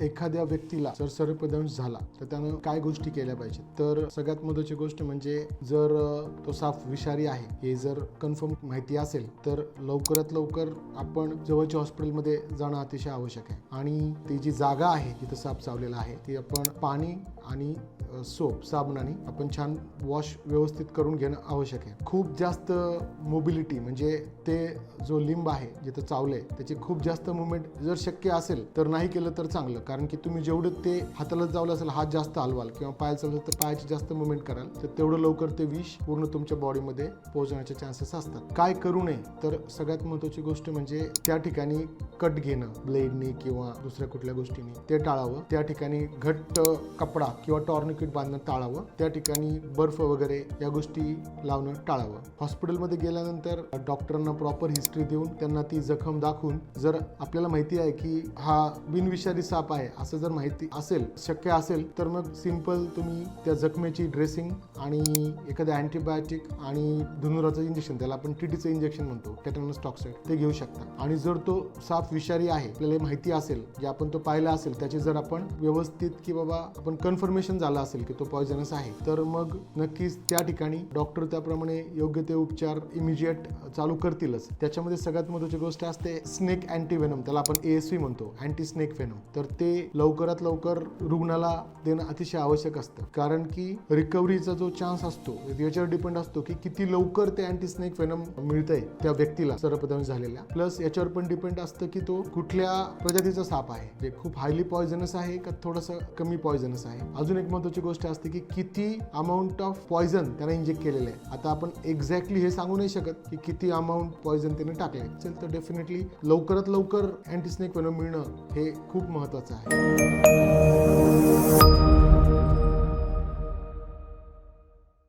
एखाद्या व्यक्तीला जर सर्पदंश झाला तर त्यानं काय गोष्टी केल्या पाहिजेत? तर सगळ्यात महत्त्वाची गोष्ट म्हणजे जर तो साप विषारी आहे हे जर कन्फर्म माहिती असेल तर लवकरात लवकर आपण जवळच्या हॉस्पिटलमध्ये जाणं अतिशय आवश्यक आहे. आणि ती जी जागा आहे जिथं साप चावलेला आहे ती आपण पाणी आणि सोप साबणाने आपण छान वॉश व्यवस्थित करून घेणं आवश्यक आहे. खूप जास्त मोबिलिटी म्हणजे ते जो लिंब आहे जिथं चावलंय त्याची खूप जास्त मुवमेंट जर शक्य असेल तर नाही केलं तर चांगलं, कारण की तुम्ही जेवढं ते हाताला चावलं असेल हात जास्त हलवाल किंवा पाय चावलं तर पायाची जास्त मुवमेंट कराल तर तेवढं लवकर ते विष पूर्ण तुमच्या बॉडीमध्ये पोहोचण्याचे चान्सेस असतात. काय करू नये तर सगळ्यात महत्त्वाची गोष्ट म्हणजे त्या ठिकाणी कट घेणं ब्लेडने किंवा दुसऱ्या कुठल्या गोष्टीने ते टाळावं. त्या ठिकाणी घट्ट कपडा किंवा टॉर्निकेट बांधणं टाळावं. त्या ठिकाणी बर्फ वगैरे या गोष्टी लावणं टाळावं. हॉस्पिटलमध्ये गेल्यानंतर डॉक्टरांना प्रॉपर हिस्ट्री देऊन त्यांना ती जखम दाखवून जर आपल्याला माहिती आहे की हा बिनविषारी साप आहे असं जर माहिती असेल शक्य असेल तर मग सिंपल तुम्ही त्या जखमेची ड्रेसिंग आणि एखाद्या अँटीबायोटिक आणि धनुराचं इंजेक्शन, त्याला आपण टीटीचं इंजेक्शन म्हणतो टेटनस टॉक्साइड, ते घेऊ शकता. आणि जर तो साप विषारी आहे आपल्याला माहिती असेल जे आपण तो पाहिला असेल त्याची जर आपण व्यवस्थित की बाबा आपण कन्फर्मेशन झालं असेल की तो पॉयझनस आहे तर मग नक्कीच त्या ठिकाणी डॉक्टर त्याप्रमाणे योग्य ते उपचार इमिजिएट चालू करतीलच. त्याच्यामध्ये सगळ्यात महत्त्वाची गोष्ट असते स्नेक अँटीव्हेनम, त्याला आपण ASV म्हणतो, अँटी स्नेक व्हेनम. तर ते लवकरात लवकर रुग्णाला देणं अतिशय आवश्यक असतं, कारण की रिकव्हरीचा जो चान्स असतो याच्यावर डिपेंड असतो की किती लवकर ते अँटी स्नेक व्हेनम मिळतंय त्या व्यक्तीला सर्पदंश झालेल्या. प्लस याच्यावर पण डिपेंड असतं की तो कुठल्या प्रजातीचा साप आहे, जे खूप हायली पॉयझनस आहे का थोडंसं कमी पॉयझनस आहे. अजून एक महत्त्वाची गोष्ट असते की किती अमाऊंट ऑफ पॉयझन त्याने इंजेक्ट केलेलं आहे. आता आपण एक्झॅक्टली हे सांगू नाही शकत की किती अमाऊंट पॉयझन त्याने टाकले असेल तर डेफिनेटली लवकरात लवकर अँटी स्नेक व्हेनम मिळणं हे खूप महत्त्वाचं आहे.